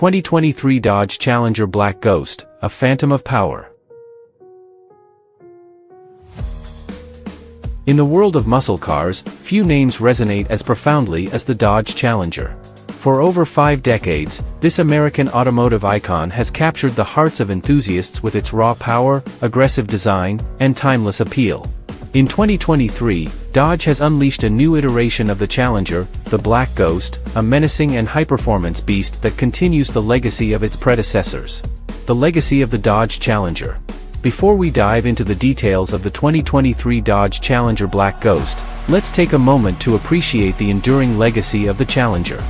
2023 Dodge Challenger Black Ghost, a phantom of power. In the world of muscle cars, few names resonate as profoundly as the Dodge Challenger. For over 5 decades, this American automotive icon has captured the hearts of enthusiasts with its raw power, aggressive design, and timeless appeal. In 2023, Dodge has unleashed a new iteration of the Challenger, the Black Ghost, a menacing and high-performance beast that continues the legacy of its predecessors. The legacy of the Dodge Challenger. Before we dive into the details of the 2023 Dodge Challenger Black Ghost, let's take a moment to appreciate the enduring legacy of the Challenger.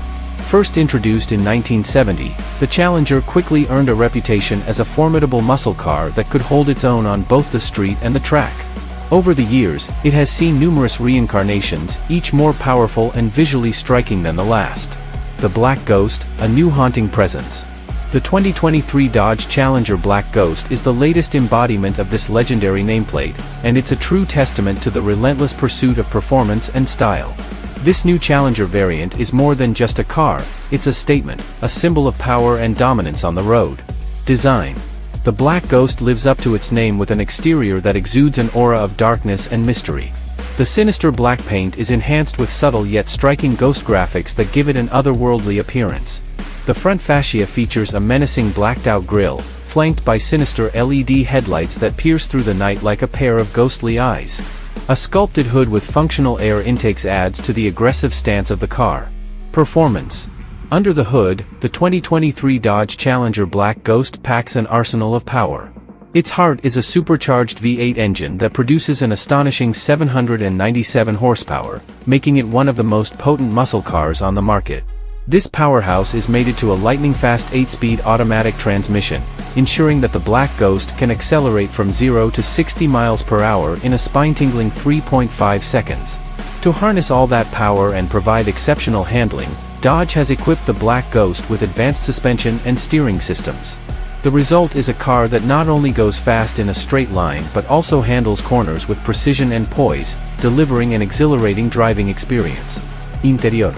First introduced in 1970, the Challenger quickly earned a reputation as a formidable muscle car that could hold its own on both the street and the track. Over the years, it has seen numerous reincarnations, each more powerful and visually striking than the last. The Black Ghost, a new haunting presence. The 2023 Dodge Challenger Black Ghost is the latest embodiment of this legendary nameplate, and it's a true testament to the relentless pursuit of performance and style. This new Challenger variant is more than just a car, it's a statement, a symbol of power and dominance on the road. Design. The Black Ghost lives up to its name with an exterior that exudes an aura of darkness and mystery. The sinister black paint is enhanced with subtle yet striking ghost graphics that give it an otherworldly appearance. The front fascia features a menacing blacked-out grille, flanked by sinister LED headlights that pierce through the night like a pair of ghostly eyes. A sculpted hood with functional air intakes adds to the aggressive stance of the car. Performance. Under the hood, the 2023 Dodge Challenger Black Ghost packs an arsenal of power. Its heart is a supercharged V8 engine that produces an astonishing 797 horsepower, making it one of the most potent muscle cars on the market. This powerhouse is mated to a lightning-fast 8-speed automatic transmission, ensuring that the Black Ghost can accelerate from 0 to 60 miles per hour in a spine-tingling 3.5 seconds. To harness all that power and provide exceptional handling, Dodge has equipped the Black Ghost with advanced suspension and steering systems. The result is a car that not only goes fast in a straight line but also handles corners with precision and poise, delivering an exhilarating driving experience. Interior.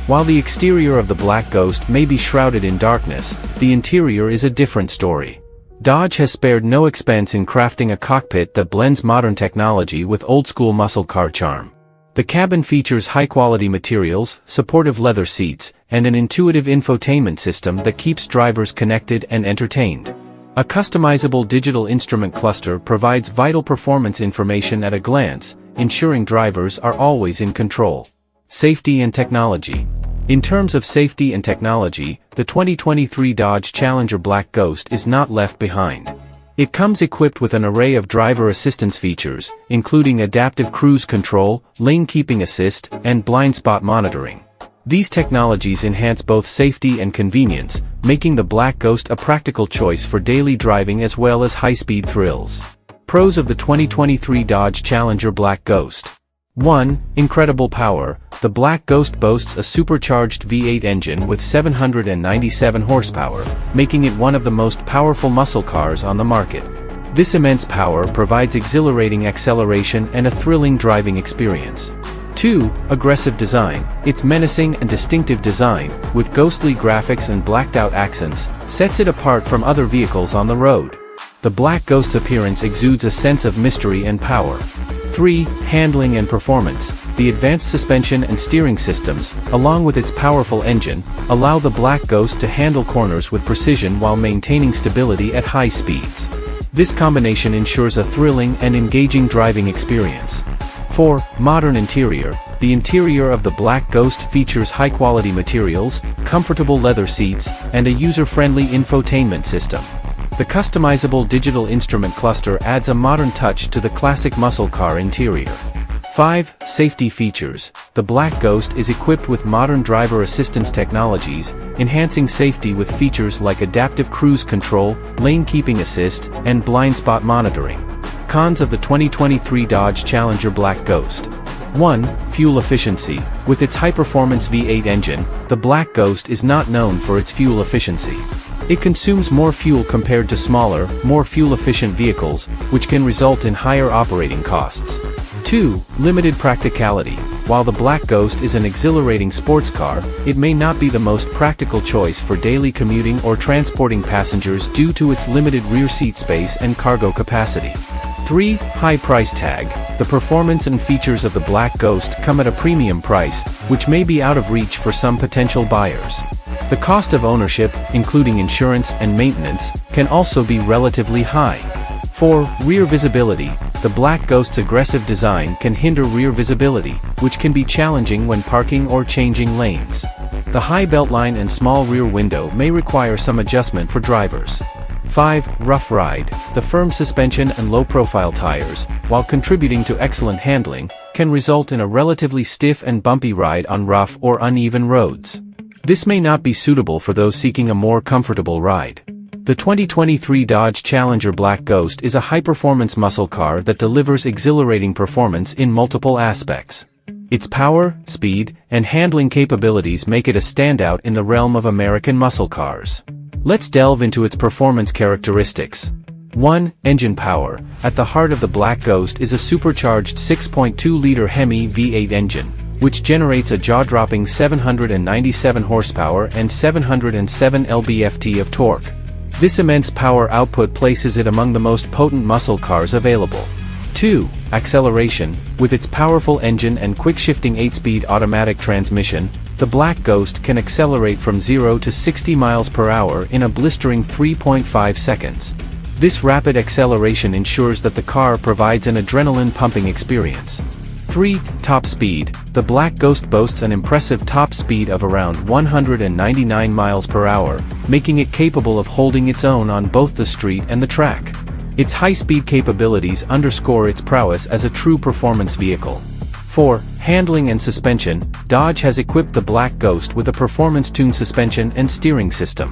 While the exterior of the Black Ghost may be shrouded in darkness, the interior is a different story. Dodge has spared no expense in crafting a cockpit that blends modern technology with old-school muscle car charm. The cabin features high-quality materials, supportive leather seats, and an intuitive infotainment system that keeps drivers connected and entertained. A customizable digital instrument cluster provides vital performance information at a glance, ensuring drivers are always in control. Safety and technology. In terms of safety and technology, the 2023 Dodge Challenger Black Ghost is not left behind. It comes equipped with an array of driver assistance features, including adaptive cruise control, lane keeping assist, and blind spot monitoring. These technologies enhance both safety and convenience, making the Black Ghost a practical choice for daily driving as well as high-speed thrills. Pros of the 2023 Dodge Challenger Black Ghost. 1. Incredible power. The Black Ghost boasts a supercharged V8 engine with 797 horsepower, making it one of the most powerful muscle cars on the market. This immense power provides exhilarating acceleration and a thrilling driving experience. 2. Aggressive design. Its menacing and distinctive design, with ghostly graphics and blacked-out accents, sets it apart from other vehicles on the road. The Black Ghost's appearance exudes a sense of mystery and power. 3. Handling and performance. The advanced suspension and steering systems, along with its powerful engine, allow the Black Ghost to handle corners with precision while maintaining stability at high speeds. This combination ensures a thrilling and engaging driving experience. 4. Modern interior. The interior of the Black Ghost features high-quality materials, comfortable leather seats, and a user-friendly infotainment system. The customizable digital instrument cluster adds a modern touch to the classic muscle car interior. 5. Safety features. The Black Ghost is equipped with modern driver assistance technologies, enhancing safety with features like adaptive cruise control, lane keeping assist, and blind spot monitoring. Cons of the 2023 Dodge Challenger Black Ghost. 1. Fuel efficiency. With its high-performance V8 engine, the Black Ghost is not known for its fuel efficiency. It consumes more fuel compared to smaller, more fuel-efficient vehicles, which can result in higher operating costs. 2. Limited practicality. While the Black Ghost is an exhilarating sports car, it may not be the most practical choice for daily commuting or transporting passengers due to its limited rear seat space and cargo capacity. 3. High price tag. The performance and features of the Black Ghost come at a premium price, which may be out of reach for some potential buyers. The cost of ownership, including insurance and maintenance, can also be relatively high. 4. Rear visibility. The Black Ghost's aggressive design can hinder rear visibility, which can be challenging when parking or changing lanes. The high beltline and small rear window may require some adjustment for drivers. 5. Rough ride. The firm suspension and low-profile tires, while contributing to excellent handling, can result in a relatively stiff and bumpy ride on rough or uneven roads. This may not be suitable for those seeking a more comfortable ride. The 2023 Dodge Challenger Black Ghost is a high-performance muscle car that delivers exhilarating performance in multiple aspects. Its power, speed, and handling capabilities make it a standout in the realm of American muscle cars. Let's delve into its performance characteristics. 1. Engine power. At the heart of the Black Ghost is a supercharged 6.2-liter Hemi V8 engine, which generates a jaw-dropping 797 horsepower and 707 lb-ft of torque. This immense power output places it among the most potent muscle cars available. 2. Acceleration. With its powerful engine and quick-shifting 8-speed automatic transmission, the Black Ghost can accelerate from 0 to 60 miles per hour in a blistering 3.5 seconds. This rapid acceleration ensures that the car provides an adrenaline-pumping experience. 3. Top speed. The Black Ghost boasts an impressive top speed of around 199 miles per hour, making it capable of holding its own on both the street and the track. Its high-speed capabilities underscore its prowess as a true performance vehicle. 4. Handling and suspension. Dodge has equipped the Black Ghost with a performance-tuned suspension and steering system.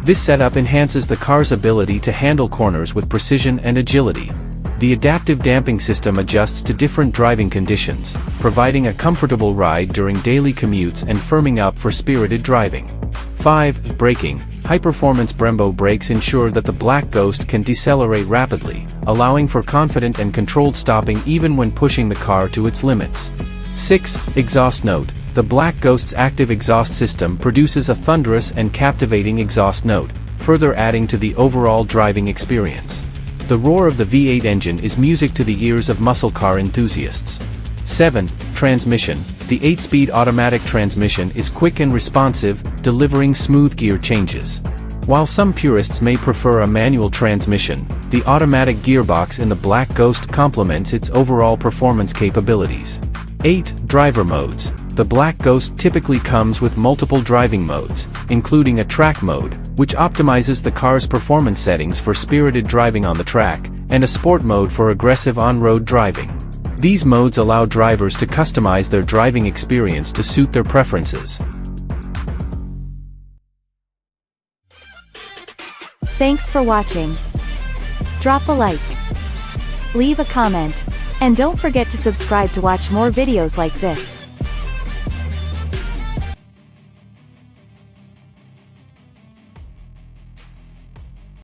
This setup enhances the car's ability to handle corners with precision and agility. The adaptive damping system adjusts to different driving conditions, providing a comfortable ride during daily commutes and firming up for spirited driving. 5. Braking. High-performance Brembo brakes ensure that the Black Ghost can decelerate rapidly, allowing for confident and controlled stopping even when pushing the car to its limits. 6. Exhaust note. The Black Ghost's active exhaust system produces a thunderous and captivating exhaust note, further adding to the overall driving experience. The roar of the V8 engine is music to the ears of muscle car enthusiasts. 7. Transmission. The 8-speed automatic transmission is quick and responsive, delivering smooth gear changes. While some purists may prefer a manual transmission, the automatic gearbox in the Black Ghost complements its overall performance capabilities. 8. Driver modes. The Black Ghost typically comes with multiple driving modes, including a track mode, which optimizes the car's performance settings for spirited driving on the track, and a sport mode for aggressive on-road driving. These modes allow drivers to customize their driving experience to suit their preferences. Thanks for watching. Drop a like, leave a comment, and don't forget to subscribe to watch more videos like this.